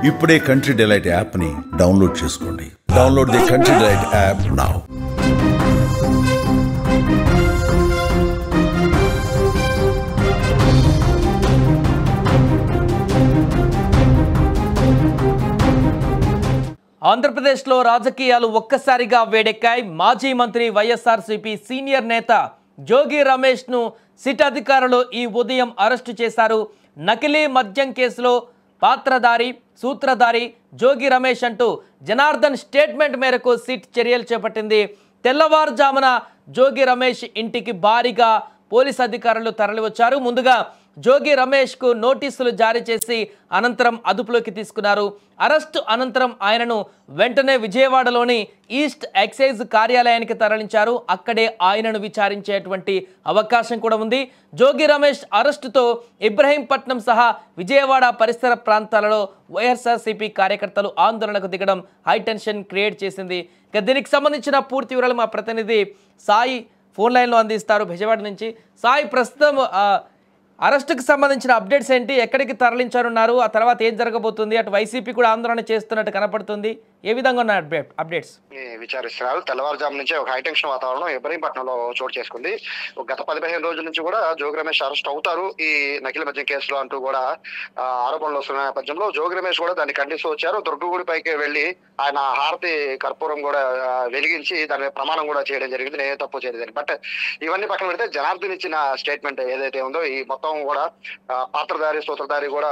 ఇప్పుడే country delight యాప్ని download చేసుకోండి. Download the country delight app now. ఆంధ్రప్రదేశ్లో రాజకీయాలు ఒక్కసారిగా వేడెక్కాయి. మాజీ మంత్రి వైఎస్ఆర్సీపీ సీనియర్ నేత జోగి రమేష్ను సిట్ అధికారులు ఈ ఉదయం అరెస్టు చేశారు. నకిలీ మద్యం కేసులో పాత్రధారి సూత్రధారి జోగి రమేష్ అంటూ జనార్దన్ స్టేట్మెంట్ మేరకు సిట్ చర్యలు చేపట్టింది. తెల్లవారుజామున జోగి రమేష్ ఇంటికి భారీగా పోలీస్ అధికారులు తరలివచ్చారు. ముందుగా జోగి రమేష్కు నోటీసులు జారీ చేసి అనంతరం అదుపులోకి తీసుకున్నారు. అరెస్టు అనంతరం ఆయనను వెంటనే విజయవాడలోని ఈస్ట్ ఎక్సైజ్ కార్యాలయానికి తరలించారు. అక్కడే ఆయనను విచారించేటువంటి అవకాశం కూడా ఉంది. జోగి రమేష్ అరెస్టుతో ఇబ్రహీంపట్నం సహా విజయవాడ పరిసర ప్రాంతాలలో వైఎస్ఆర్సీపీ కార్యకర్తలు ఆందోళనకు దిగడం హైటెన్షన్ క్రియేట్ చేసింది. ఇక దీనికి సంబంధించిన పూర్తి వివరాలు మా ప్రతినిధి సాయి ఫోన్ లైన్లో అందిస్తారు విజయవాడ నుంచి. సాయి, ప్రస్తుతం అరెస్టుకు సంబంధించిన అప్డేట్స్ ఏంటి? ఎక్కడికి తరలించారున్నారు? ఆ తర్వాత ఏం జరగబోతుంది? అటు వైసీపీ కూడా ఆందోళన చేస్తున్నట్టు కనపడుతుంది. ఏ విధంగా ఉన్న అప్డేట్స్ విచారిస్తున్నారు. తెల్లవారుజాము నుంచి ఒక హైటెన్షన్ వాతావరణం ఇబ్రహీంపట్నంలో చోటు చేసుకుంది. గత 15 రోజుల నుంచి కూడా జోగి రమేష్ అరెస్ట్ అవుతారు ఈ నకిలీ మద్యం కేసులో అంటూ కూడా ఆరోపణలు వస్తున్న నేపథ్యంలో జోగి రమేష్ కూడా దాన్ని ఖండిస్తూ వచ్చారు. దుర్గగుడి పైకి వెళ్లి ఆయన హారతి కర్పూరం కూడా వెలిగించి దాని ప్రమాణం కూడా చేయడం జరిగింది, నేనే తప్పు చేయలేదని. బట్ ఇవన్నీ పక్కన పెడితే జనార్దన్ ఇచ్చిన స్టేట్మెంట్ ఏదైతే ఉందో ఈ మొత్తం కూడా పాత్రధారి సూత్రధారి కూడా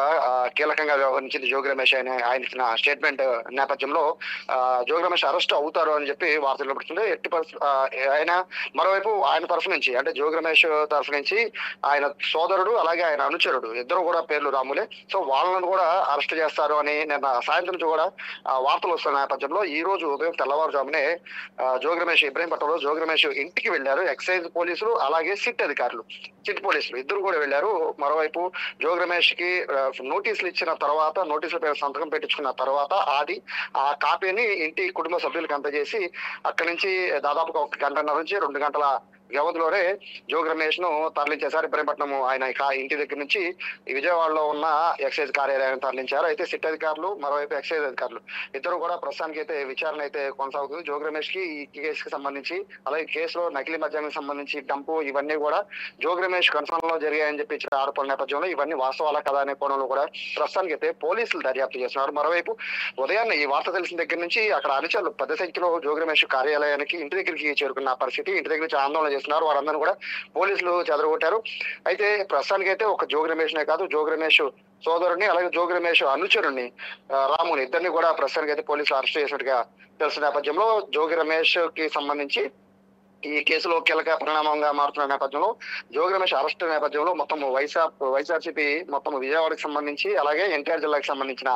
కీలకంగా వ్యవహరించింది జోగి రమేష్ ఆయన ఇచ్చిన స్టేట్మెంట్ నేపథ్యంలో జోగి రమేష్ అరెస్ట్ అవుతారు అని చెప్పి వార్తలు పడుతుంది. ఆయన మరోవైపు ఆయన తరఫు నుంచి అంటే జోగి రమేష్ తరఫు నుంచి ఆయన సోదరుడు అలాగే ఆయన అనుచరుడు ఇద్దరు కూడా పేర్లు రాములే. సో వాళ్ళను కూడా అరెస్ట్ చేస్తారు అని నిన్న సాయంత్రం నుంచి కూడా వార్తలు వస్తున్న నేపథ్యంలో ఈ రోజు ఉదయం తెల్లవారుజామునే జోగి రమేష్ ఇబ్రహీంపట్నంలో జోగి రమేష్ ఇంటికి వెళ్లారు. ఎక్సైజ్ పోలీసులు అలాగే సిట్ అధికారులు సిట్ పోలీసులు ఇద్దరు కూడా వెళ్లారు. మరోవైపు జోగి రమేష్ కి నోటీసులు ఇచ్చిన తర్వాత నోటీసుల పేరు సంతకం పెట్టించుకున్న తర్వాత ఆ కాపీని ఇంటి కుటుంబ సభ్యులకు అందజేసి అక్కడి నుంచి దాదాపుగా 1 గంటన్నర నుంచి 2 గంటల వ్యవధిలోనే జోగి రమేష్ ను తరలించేశారు. ఇబ్రహీంపట్నం ఆయన ఇంటి దగ్గర నుంచి విజయవాడలో ఉన్న ఎక్సైజ్ కార్యాలయాన్ని తరలించారు. అయితే సిట్ అధికారులు మరోవైపు ఎక్సైజ్ అధికారులు ఇద్దరు కూడా ప్రస్తుతానికి అయితే విచారణ అయితే కొనసాగుతుంది. జోగి రమేష్ కి ఈ కేసుకి సంబంధించి అలాగే కేసులో నకిలీ మద్యానికి సంబంధించి డంపు ఇవన్నీ కూడా జోగి రమేష్ కన్సర్న్ లో జరిగాయని చెప్పి ఇచ్చిన ఆరోపణల నేపథ్యంలో ఇవన్నీ వాస్తవాల కదా అనే కోణంలో కూడా ప్రస్తుతానికి అయితే పోలీసులు దర్యాప్తు చేస్తున్నారు. మరోవైపు ఉదయాన్నే ఈ వార్త తెలిసిన దగ్గర నుంచి అక్కడ అనుచరులు పెద్ద సంఖ్యలో జోగి రమేష్ కార్యాలయానికి ఇంటి దగ్గరికి చేరుకున్న పరిస్థితి. ఇంటి దగ్గర నుంచి ఆందోళన చేస్తున్నారు. వారందరూ కూడా పోలీసులు చెదరగొట్టారు. అయితే ప్రస్తుతానికి అయితే ఒక జోగి రమేష్ నే కాదు జోగి రమేష్ సోదరుడిని అలాగే జోగి రమేష్ అనుచరుడిని రాముని ఇద్దరిని కూడా ప్రస్తుతానికి అయితే పోలీసులు అరెస్ట్ చేసినట్టుగా తెలిసిన నేపథ్యంలో జోగి రమేష్ కి సంబంధించి ఈ కేసులో కీలక పరిణామంగా మారుతున్న నేపథ్యంలో జోగి రమేష్ అరెస్ట్ నేపథ్యంలో మొత్తం వైఎస్ఆర్సీపీ మొత్తం విజయవాడకి సంబంధించి అలాగే ఎన్టీఆర్ జిల్లాకి సంబంధించిన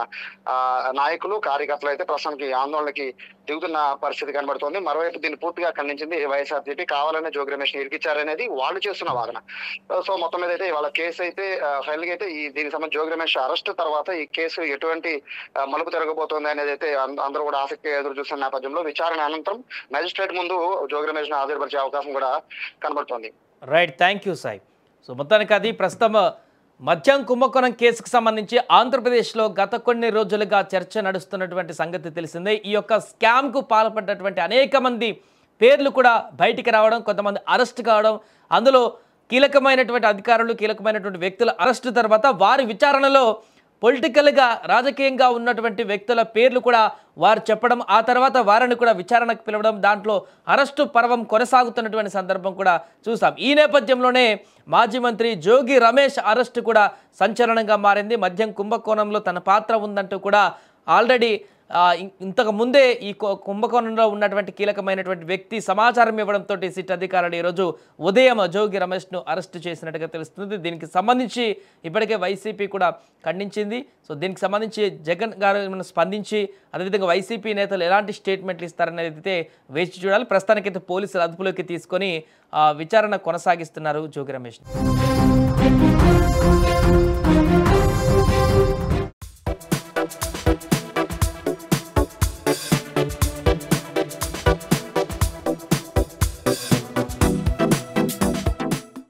నాయకులు కార్యకర్తలు అయితే ప్రస్తుతానికి ఆందోళనకి దిగుతున్న పరిస్థితి కనబడుతోంది. మరోవైపు దీన్ని పూర్తిగా ఖండించింది వైఎస్ఆర్సీపీ. కావాలనే జోగి రమేష్ ని ఇరికిచ్చారనేది వాళ్ళు చేస్తున్న వాదన. సో మొత్తం మీద అయితే వాళ్ళ కేసు అయితే ఫైనల్ గా అయితే దీనికి సంబంధించి జోగి రమేష్ అరెస్ట్ తర్వాత ఈ కేసు ఎటువంటి మలుపు తిరగబోతోంది అనేది అయితే అందరూ కూడా ఆసక్తిగా ఎదురు చూస్తున్న నేపథ్యంలో విచారణ అనంతరం మ్యాజిస్ట్రేట్ ముందు జోగి రమేష్ ని పరిచే అవకాశం కూడా కనబడుతోంది. Right, thank you Sai. So మొత్తానికి అది ప్రస్తుతం మద్యం కుంభకోణం కేసుకు సంబంధించి ఆంధ్రప్రదేశ్లో గత కొన్ని రోజులుగా చర్చ నడుస్తున్నటువంటి సంగతి తెలిసిందే. ఈ యొక్క స్కామ్కు పాల్పడ్డటువంటి అనేక మంది పేర్లు కూడా బయటికి రావడం, కొంతమంది అరెస్ట్ కావడం, అందులో కీలకమైనటువంటి అధికారులు కీలకమైనటువంటి వ్యక్తుల అరెస్టు తర్వాత వారి విచారణలో పొలిటికల్గా రాజకీయంగా ఉన్నటువంటి వ్యక్తుల పేర్లు కూడా వారు చెప్పడం, ఆ తర్వాత వారిని కూడా విచారణకు పిలవడం, దాంట్లో అరెస్టు పర్వం కొనసాగుతున్నటువంటి సందర్భం కూడా చూసాం. ఈ నేపథ్యంలోనే మాజీ మంత్రి జోగి రమేష్ అరెస్టు కూడా సంచలనంగా మారింది. మద్యం కుంభకోణంలో తన పాత్ర ఉందంటూ కూడా ఆల్రెడీ ఇంతకు ముందే ఈ కుంభకోణంలో ఉన్నటువంటి కీలకమైనటువంటి వ్యక్తి సమాచారం ఇవ్వడంతో సిట్ అధికారులు ఈరోజు ఉదయం జోగి రమేష్ను అరెస్టు చేసినట్టుగా తెలుస్తుంది. దీనికి సంబంధించి ఇప్పటికే వైసీపీ కూడా ఖండించింది. సో దీనికి సంబంధించి జగన్ గారు స్పందించి అదేవిధంగా వైసీపీ నేతలు ఎలాంటి స్టేట్మెంట్లు ఇస్తారనేది అయితే వేచి చూడాలి. ప్రస్తుతానికైతే పోలీసులు అదుపులోకి తీసుకొని విచారణ కొనసాగిస్తున్నారు జోగి రమేష్.